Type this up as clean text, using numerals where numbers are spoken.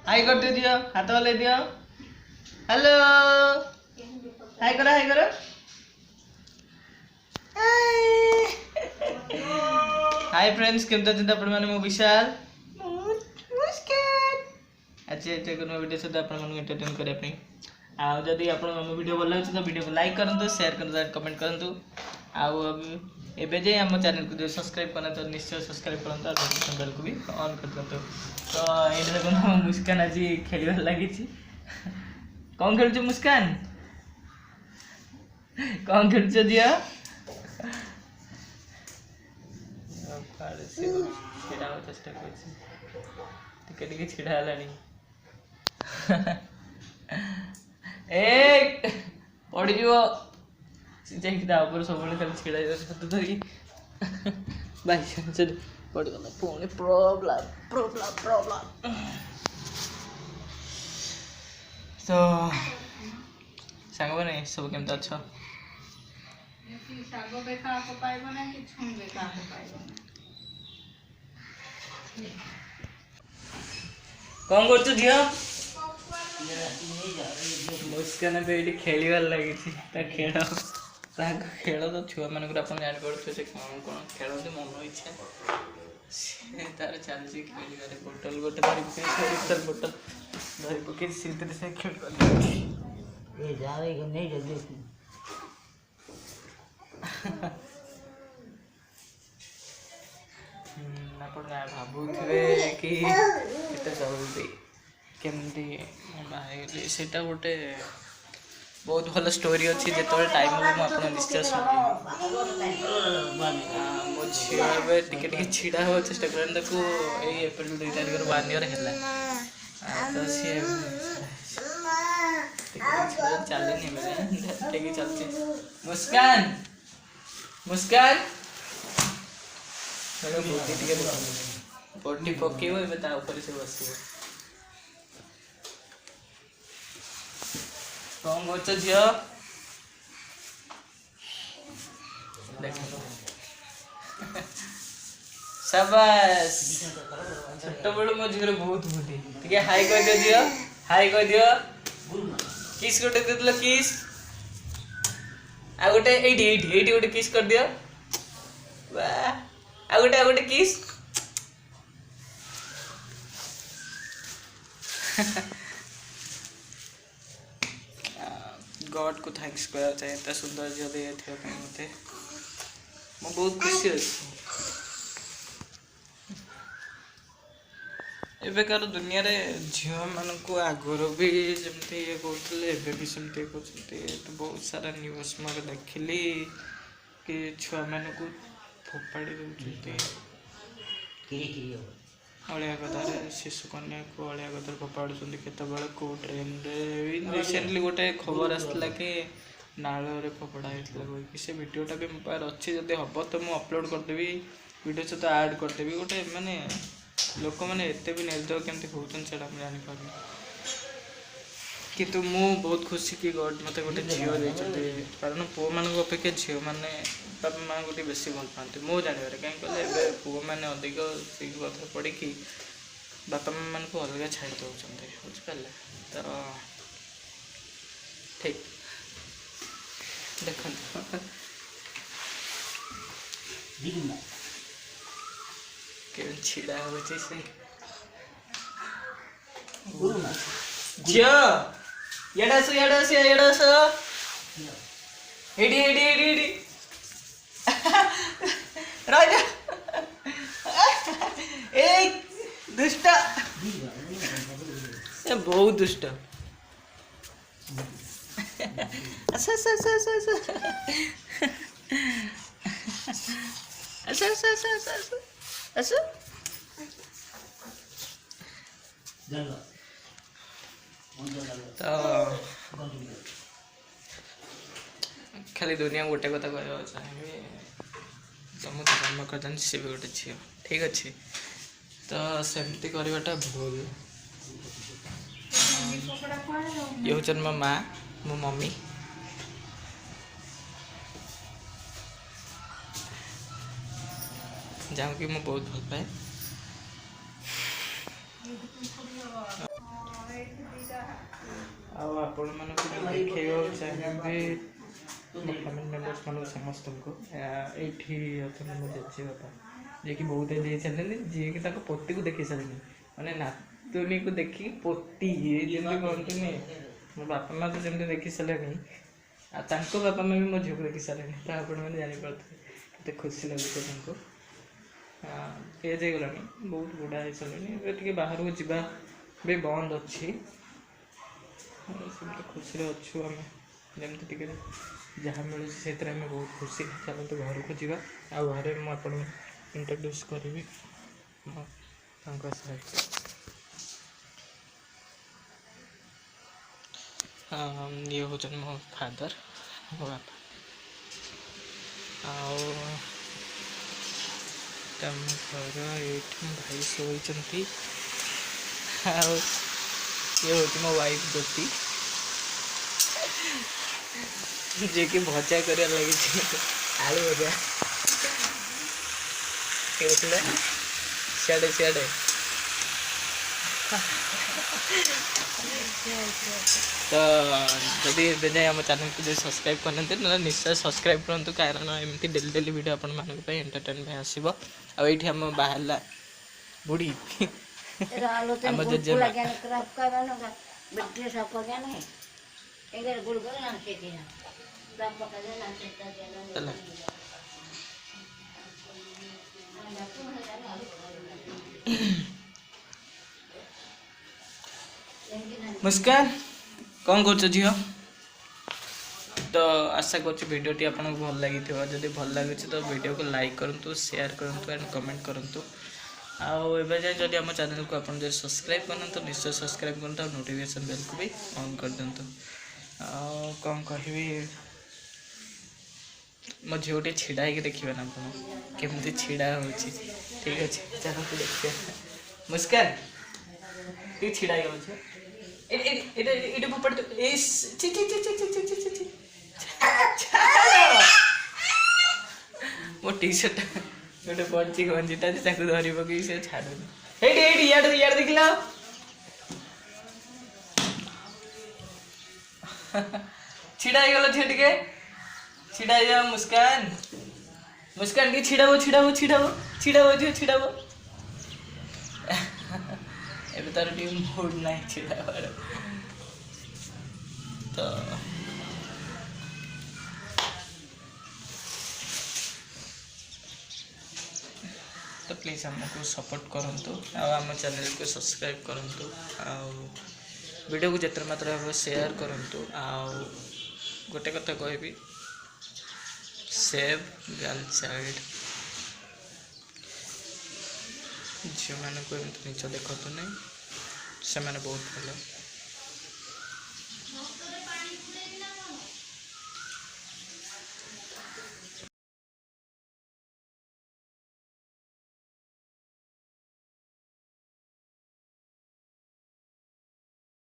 हाय करते दियो, हाथ वाले दियो। हेलो हाय करो हाय करो। हाय फ्रेंड्स केमता चिंता आपण माने मो विशाल मुस्कान अच्छे अच्छे कोनो वीडियो सदा आपण माने एंटरटेन करे पे आ जदी आपण मो वीडियो भल लागछ तो वीडियो को लाइक करंतु शेयर करंतु कमेंट करंतु आ एबे जे हम चैनल को जो सब्सक्राइब करना तो निश्चय सब्सक्राइब करंतु और नोटिफिकेशन बेल को भी ऑन कर दंतु। तो ए देखो मुस्कान आज खेलिबार लागि छी। कोन खेलछ मुस्कान कोन खेलछ दिया छिड़ा चेष्टा कर छिड़ा पड़ जापर सब छिड़ा धरी बाई पड़गला पुणी प्रॉब्लम प्रॉब्लम प्रॉब्लम। तो सांग मैंने सब केमता अच्छा कौन कर झील मुस्कान खेल लगी खेल खेल तो छुआ मान जापे कौन कौन खेलते मन इच्छा तार चलती खेल बोतल गोटे धरी बोतल धरी पकई से खेल भावुवे कि जल्दी केमती से गोटे बहुत भल स्टोरी अच्छी जो टाइम हम आप निश्चय शुणी मो झील छिड़ा हो चेष्टा कर एप्रिल 2 तारिख 1 ईयर है तो सी चलनी चलती मुस्कान मुस्कान बॉडी पकेब ए से बस कौन कर झी शाबाश छोट बड़ मो झील बहुत बुद्धि हाई कह दियो झी हाई कह दियो किस गोटे देल किस आ गोटे ये गोटे किस कर दियो आ गोटे किस गॉड को थैंक्स करा चाहिए इतना सुंदर झील दिए मत मु बहुत खुशी अच्छी एबेकार दुनिया रे झील मान को आगर भी जमती ये कहते भी सेमती कहते तो बहुत सारा न्यूज मैं देखिली कि छुआ मान को फोपाड़ी दौरान अलिया गदार शिशु कन्या को अलिया गदार फोपाड़ुं केतबले को ट्रेन रिसेंटली गोटे खबर आसला कि नाल फोपड़ा होता कि से वीडियोटा भी मो पास अच्छी जब हम तो मुझे अपलोड करदेवी वीडियो सहित ऐड करदेवी गोटे माने लोक मैंने एत भी निर्दय केमती होती से जापर कितु मु बहुत खुशी कि गॉड मत गोटे झील देते कारण पुओ मान अपेक्षा झील मैंने बापा माँ को बेसी भल पाते मो जानवर कहीं कहले पुओ मैंने अधिक से कथा पढ़ी बापा माँ मान को अलग छाई दौरान बुझिपारे तो ठीक देख छिड़ा हो राजा दुष्ट बहुत दुष्ट तो खाली दुनिया गोटे कथा कह चाहिए तुम जन्म कर सी भी गोटे झील ठीक अच्छे तो सेमती करवाटा भूल ये हूँ मो माँ मो मम्मी जहाँ कि मैं बहुत भल पाए। आपण मानक देखा चाहिए मो फैमिली मेम्बर्स मान समस्त को ये मो जेजे बापा जी कि बहुत दे सारे जी कि पोती को देखी सारे मैंने नातुनी को देखी पोती जमी कहते मो बापा माँ तो जमी देखी सारे बापा माँ भी मो झील को देखी सारे तो आपने जानीपे खुशी लगे एज हो गला बहुत बुढ़ा हो सारे बाहर को जावा भी बंद अच्छी खुशी अच्छु आम जमी जहाँ मिलूँ से बहुत खुशी चलते घर को जावा आरे मुझे इंट्रोड्यूस करी ये हूँ मो फादर मो बापा आम घर ये भाई शोती ये हूँ मो वाइफ ज्योति जी कि भजा कर लगी आलू भजा सियाड़े सियाड़े तो जदि जाए आम चैनल को सब्सक्राइब करते ना निश्चय सब्सक्राइब करूँ कारण एमती डेली डेली वीडियो आपण मानक एंटरटेन आसो आईटी आम बाहर बुढ़ी आम जेजे मुस्कान कौन कर झील तो आशा करडियोटी आपको भल लगी जब भल लगे तो वीडियो को लाइक करूँ शेयर करूँ एंड कमेंट करूँ आए जाए जब आम चैनल को आप सब्सक्राइब करना तो निश्चय सब्सक्राइब करूँ और नोटिफिकेशन बेल को भी ऑन कर दिंतु कौन कहि मो झील छिड़ा ही देखिए ना आप केमती छिड़ा हो ठीक अच्छे चलते देखिए मुस्कान टी छिड़ा ये फोपड़ मो टी शर्ट गोटे पड़ी गंजीटा धरी पकई से छाड़ूनी ये देखला छिड़ा गल झी टे छिड़ा जा मुस्कान मुस्कान टी छिड़ाब छिड़ाब छिड़ाब छिड़ाब झी छिड़ाब एबे तार टी मूड ना छिड़ाबार तो प्लीज हमको सपोर्ट करंतु आम चैनल को सब्सक्राइब करंतु वीडियो को जितना मात्रा हम शेयर करंतु गोटे कथा कहबी सेव गर्ल चाइल्ड झील मान को निच देखते नहीं से बहुत भल